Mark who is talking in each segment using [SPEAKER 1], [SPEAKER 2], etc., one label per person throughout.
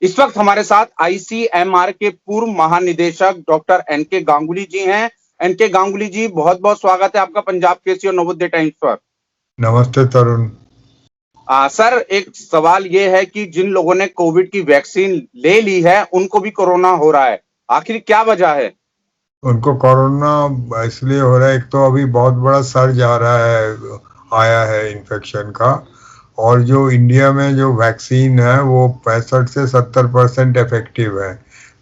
[SPEAKER 1] इस वक्त हमारे साथ आईसीएमआर के पूर्व महानिदेशक डॉक्टर एनके गांगुली जी हैं। एनके गांगुली जी, बहुत बहुत स्वागत है आपका पंजाब केसरी और नवोदय टाइम्स पर।
[SPEAKER 2] नमस्ते तरुण।
[SPEAKER 1] सर, एक सवाल ये है कि जिन लोगों ने कोविड की वैक्सीन ले ली है उनको भी कोरोना हो रहा है, आखिर क्या वजह है?
[SPEAKER 2] उनको कोरोना इसलिए हो रहा है, एक तो अभी बहुत बड़ा सर्ज आया है इन्फेक्शन का, और जो इंडिया में जो वैक्सीन है वो 65 से 70% इफेक्टिव है,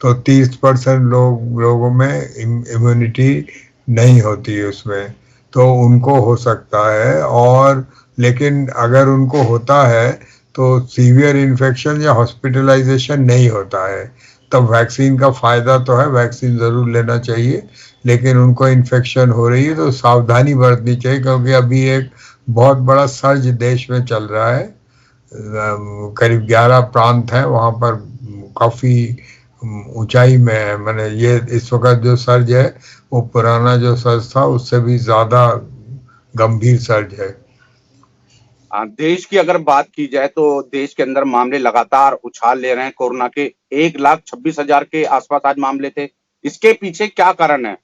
[SPEAKER 2] तो 30% लोगों में इम्यूनिटी नहीं होती है उसमें, तो उनको हो सकता है। और लेकिन अगर उनको होता है तो सीवियर इन्फेक्शन या हॉस्पिटलाइजेशन नहीं होता है, तब वैक्सीन का फ़ायदा तो है, वैक्सीन ज़रूर लेना चाहिए। लेकिन उनको इन्फेक्शन हो रही है तो सावधानी बरतनी चाहिए, क्योंकि अभी एक बहुत बड़ा सर्ज देश में चल रहा है। करीब 11 प्रांत हैं, वहाँ पर काफ़ी ऊंचाई में है। मैंने ये इस वक्त जो सर्ज है वो पुराना जो सर्ज था उससे भी ज़्यादा गंभीर सर्ज है।
[SPEAKER 1] देश की अगर बात की जाए तो देश के अंदर मामले लगातार उछाल ले रहे हैं। कोरोना के 1,26,000 के आसपास आज मामले थे। इसके पीछे क्या कारण है?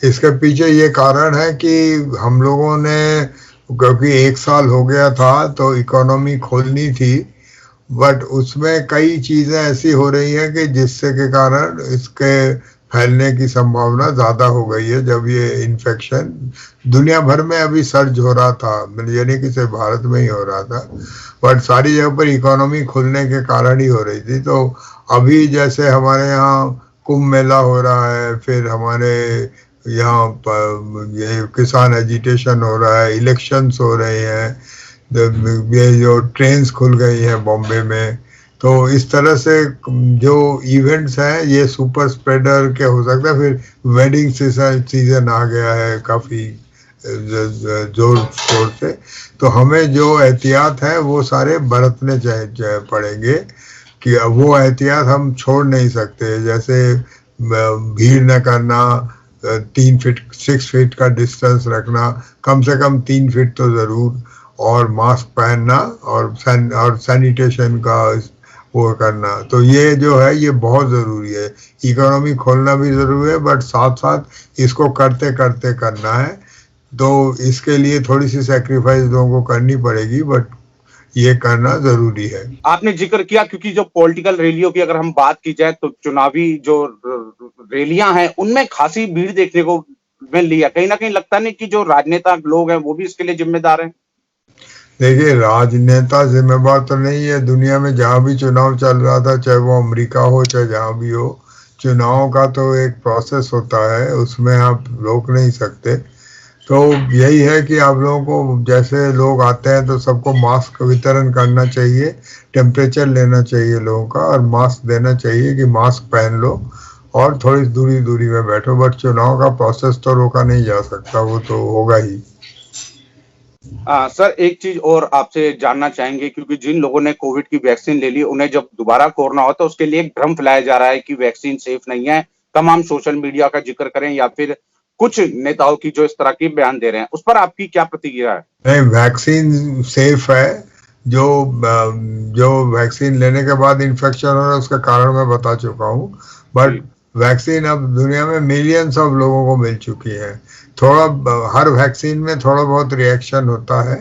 [SPEAKER 2] इसके पीछे ये कारण है कि हम लोगों ने, क्योंकि 1 साल हो गया था तो इकोनॉमी खोलनी थी, बट उसमें कई चीज़ें ऐसी हो रही हैं कि जिससे के कारण इसके फैलने की संभावना ज़्यादा हो गई है। जब ये इन्फेक्शन दुनिया भर में अभी सर्ज हो रहा था, यानी कि सिर्फ भारत में ही हो रहा था, बट सारी जगह पर इकोनॉमी खुलने के कारण ही हो रही थी। तो अभी जैसे हमारे यहाँ कुंभ मेला हो रहा है, फिर हमारे यहाँ पर ये किसान एजिटेशन हो रहा है, इलेक्शंस हो रहे हैं, ये जो ट्रेन्स खुल गई हैं बॉम्बे में, तो इस तरह से जो इवेंट्स हैं ये सुपर स्प्रेडर के हो सकता है। फिर वेडिंग सीजन आ गया है काफ़ी जोर शोर से, तो हमें जो एहतियात है वो सारे बरतने पड़ेंगे, कि वो एहतियात हम छोड़ नहीं सकते। जैसे भीड़ न करना, 6 फीट का डिस्टेंस रखना, कम से कम 3 फीट तो ज़रूर, और मास्क पहनना, और सैनिटेशन का वो करना। तो ये जो है ये बहुत ज़रूरी है। इकोनॉमी खोलना भी ज़रूरी है, बट साथ साथ इसको करते करते करना है, तो इसके लिए थोड़ी सी सेक्रीफाइस लोगों को करनी पड़ेगी, बट ये करना ज़रूरी है।
[SPEAKER 1] आपने जिक्र किया, क्योंकि जो पॉलिटिकल रैलियों की अगर हम बात की जाए तो चुनावी जो रैलियां हैं उनमें खासी भीड़ देखने को मिल रही है। कहीं ना कहीं लगता नहीं कि जो राजनेता लोग हैं वो भी इसके लिए जिम्मेदार हैं?
[SPEAKER 2] देखिए, राजनेता जिम्मेदार तो नहीं है। दुनिया में जहाँ भी चुनाव चल रहा था, चाहे वो अमेरिका हो चाहे जहाँ भी हो, चुनाव का तो एक प्रोसेस होता है, उसमें आप रोक नहीं सकते। तो यही है कि आप लोगों को, जैसे लोग आते हैं तो सबको मास्क वितरण करना चाहिए, टेम्परेचर लेना चाहिए लोगों का, और मास्क देना चाहिए कि मास्क पहन लो और थोड़ी दूरी दूरी में बैठो। बट चुनाव का प्रोसेस तो रोका नहीं जा सकता, वो तो होगा ही।
[SPEAKER 1] सर, एक चीज और आपसे जानना चाहेंगे, क्योंकि जिन लोगों ने कोविड की वैक्सीन ले ली उन्हें जब दोबारा कोरोना हो तो उसके लिए एक भ्रम फैलाया जा रहा है कि वैक्सीन सेफ नहीं है। तमाम सोशल मीडिया का जिक्र करें या फिर कुछ नेताओं की जो इस तरह की बयान दे रहे हैं, उस पर आपकी क्या प्रतिक्रिया है?
[SPEAKER 2] नहीं, वैक्सीन सेफ है। जो वैक्सीन लेने के बाद इन्फेक्शन हो रहा है उसका कारण मैं बता चुका हूँ, बट वैक्सीन अब दुनिया में मिलियंस ऑफ लोगों को मिल चुकी है। हर वैक्सीन में थोड़ा बहुत रिएक्शन होता है,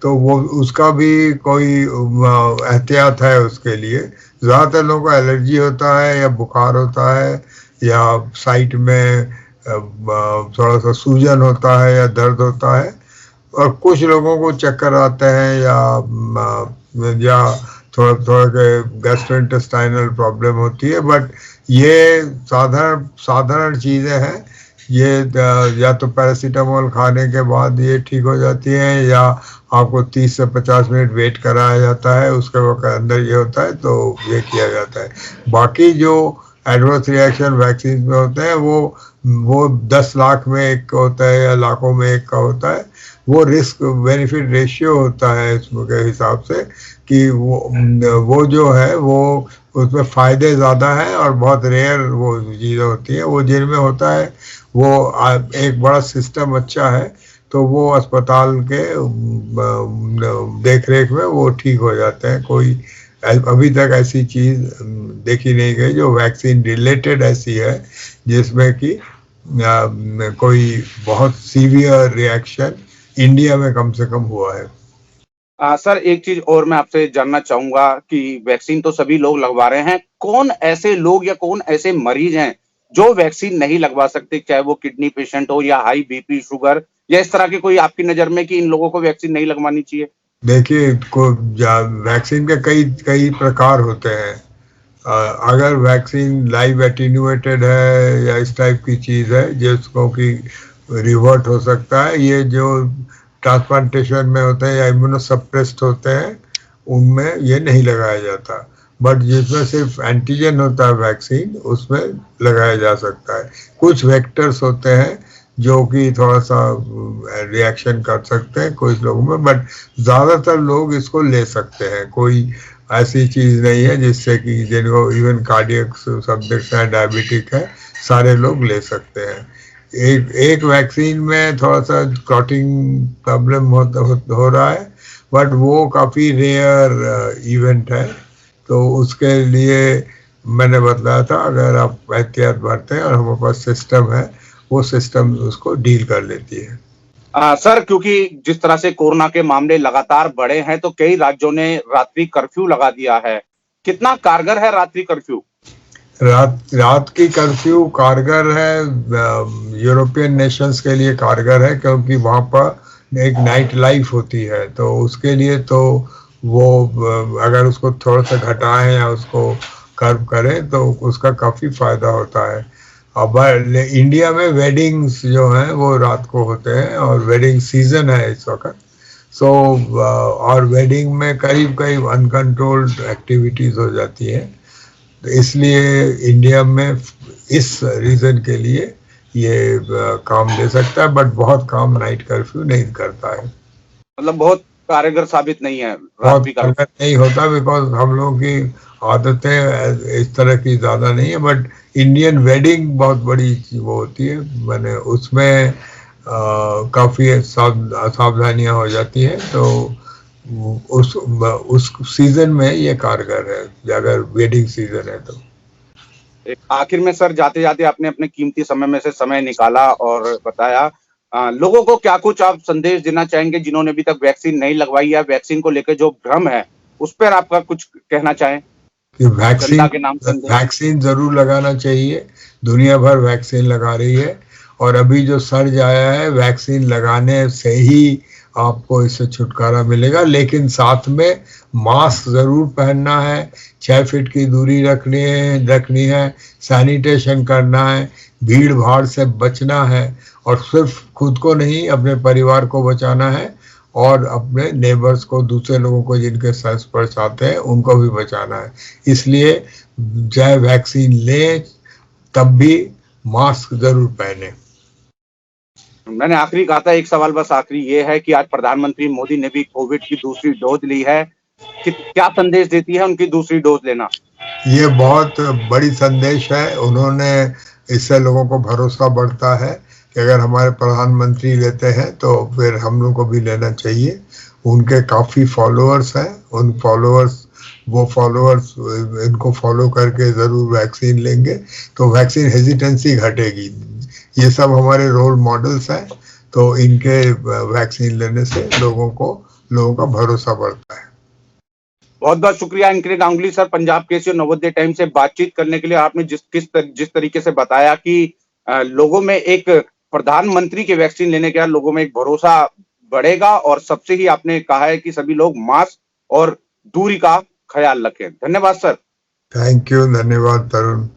[SPEAKER 2] तो वो उसका भी कोई एहतियात है उसके लिए। ज़्यादातर लोगों को एलर्जी होता है या बुखार होता है, या साइट में थोड़ा सा सूजन होता है या दर्द होता है, और कुछ लोगों को चक्कर आते हैं, या थोड़ा थोड़ा के गैस्ट्रोइंटेस्टाइनल प्रॉब्लम होती है। बट ये साधारण चीज़ें हैं। ये या तो पैरासीटामोल खाने के बाद ये ठीक हो जाती हैं, या आपको 30 से 50 मिनट वेट कराया जाता है, उसके वक्त अंदर ये होता है तो ये किया जाता है। बाकी जो एडवर्स रिएक्शन वैक्सीन में होते हैं वो 10 लाख में एक का होता है या लाखों में एक का होता है। वो रिस्क बेनिफिट रेशियो होता है इसके हिसाब से, कि वो जो है वो उसमें फ़ायदे ज़्यादा हैं, और बहुत रेयर वो चीज़ें होती हैं। वो जिनमें होता है वो एक बड़ा सिस्टम अच्छा है, तो वो अस्पताल के देख रेख में वो ठीक हो जाते हैं, कोई अभी तक ऐसी चीज देखी नहीं गई जो वैक्सीन रिलेटेड ऐसी है जिसमें कि कोई बहुत सीवियर रिएक्शन इंडिया में कम से कम हुआ है।
[SPEAKER 1] सर एक चीज और मैं आपसे जानना चाहूंगा कि वैक्सीन तो सभी लोग लगवा रहे हैं, कौन ऐसे लोग या कौन ऐसे मरीज हैं जो वैक्सीन नहीं लगवा सकते, चाहे वो किडनी पेशेंट हो या हाई बीपी शुगर, या इस तरह के कोई आपकी नजर में कि इन लोगों को वैक्सीन नहीं लगवानी चाहिए?
[SPEAKER 2] देखिए, वैक्सीन के कई कई प्रकार होते हैं। अगर वैक्सीन लाइव एटीन्यूएटेड है या इस टाइप की चीज है जिसको कि रिवर्ट हो सकता है, ये जो ट्रांसप्लांटेशन में होते हैं या इम्यूनोसप्रेस्ड होते हैं उनमें ये नहीं लगाया जाता। बट जिसमें सिर्फ एंटीजन होता है वैक्सीन, उसमें लगाया जा सकता है। कुछ वेक्टर्स होते हैं जो कि थोड़ा सा रिएक्शन कर सकते हैं कुछ लोगों में, बट ज़्यादातर लोग इसको ले सकते हैं। कोई ऐसी चीज़ नहीं है जिससे कि जिनको इवन कार्डियक सब्जेक्ट है, डायबिटिक है, सारे लोग ले सकते हैं। एक वैक्सीन में थोड़ा सा क्लॉटिंग प्रॉब्लम हो रहा है, बट वो काफ़ी रेयर इवेंट है, तो उसके लिए मैंने बताया था अगर आप एहतियात बरतें और हमारे पास सिस्टम है, वो सिस्टम उसको डील कर लेती है।
[SPEAKER 1] सर क्योंकि जिस तरह से कोरोना के मामले लगातार बढ़े हैं तो कई राज्यों ने रात्रि कर्फ्यू लगा दिया है, कितना कारगर है रात्रि कर्फ्यू?
[SPEAKER 2] रात की कर्फ्यू कारगर है, यूरोपियन नेशंस के लिए कारगर है, क्योंकि वहाँ पर एक नाइट लाइफ होती है, तो उसके लिए तो वो अगर उसको थोड़ा सा घटाएं या उसको कर्व करें तो उसका काफ़ी फ़ायदा होता है। अब इंडिया में वेडिंग्स जो हैं वो रात को होते हैं और वेडिंग सीजन है इस वक्त, सो और वेडिंग में करीब करीब अनकंट्रोल्ड एक्टिविटीज़ हो जाती हैं, तो इसलिए इंडिया में इस रीज़न के लिए ये काम दे सकता है, बट बहुत काम नाइट कर्फ्यू नहीं करता है।
[SPEAKER 1] मतलब बहुत कारगर साबित नहीं है
[SPEAKER 2] बहुत
[SPEAKER 1] रात्रि का?
[SPEAKER 2] कारगर नहीं होता, बिकॉज हम लोगों की आदतें इस तरह की ज़्यादा नहीं है। बट इंडियन वेडिंग बहुत बड़ी वो होती है, मैंने उसमें काफ़ी सावधानियां हो जाती हैं, तो उस सीजन में ये कारगर है अगर वेडिंग सीजन है तो।
[SPEAKER 1] आखिर में सर जाते जाते आपने अपने कीमती समय में से समय निकाला और बताया, लोगों को क्या कुछ आप संदेश देना चाहेंगे जिन्होंने अभी तक वैक्सीन नहीं लगवाई या वैक्सीन को लेकर जो भ्रम है उस पर आपका कुछ कहना चाहें
[SPEAKER 2] कि
[SPEAKER 1] जनता के नाम से?
[SPEAKER 2] वैक्सीन जरूर लगाना चाहिए। दुनिया भर वैक्सीन लगा रही है, और अभी जो सर्ज आया है वैक्सीन लगाने से ही आपको इससे छुटकारा मिलेगा, लेकिन साथ में मास्क जरूर पहनना है, 6 फीट की दूरी रखनी है, सैनिटेशन करना है, भीड़ भाड़ से बचना है, और सिर्फ खुद को नहीं अपने परिवार को बचाना है, और अपने नेबर्स को, दूसरे लोगों को जिनके संस्पर्श आते हैं उनको भी बचाना है। इसलिए चाहे वैक्सीन लें तब भी मास्क जरूर पहने।
[SPEAKER 1] मैंने आखिरी कहा था, एक सवाल बस आखिरी ये है कि आज प्रधानमंत्री मोदी ने भी कोविड की दूसरी डोज ली है, कि क्या संदेश देती है उनकी दूसरी डोज लेना?
[SPEAKER 2] ये बहुत बड़ी संदेश है, उन्होंने इससे लोगों को भरोसा बढ़ता है कि अगर हमारे प्रधानमंत्री लेते हैं तो फिर हम लोग को भी लेना चाहिए। उनके काफ़ी फॉलोअर्स हैं, उन फॉलोअर्स इनको फॉलो करके ज़रूर वैक्सीन लेंगे तो वैक्सीन हेजिटेंसी घटेगी। ये सब हमारे रोल मॉडल्स हैं, तो इनके वैक्सीन लेने से लोगों का भरोसा बढ़ता है।
[SPEAKER 1] बहुत बहुत शुक्रिया अंकित गांगुली सर, पंजाब केसरी और नवोदय टाइम से बातचीत करने के लिए। आपने जिस तरीके से बताया कि लोगों में एक प्रधानमंत्री के वैक्सीन लेने के बाद लोगों में एक भरोसा बढ़ेगा, और सबसे ही आपने कहा है कि सभी लोग मास्क और दूरी का ख्याल रखें। धन्यवाद सर।
[SPEAKER 2] थैंक यू, धन्यवाद तरुण।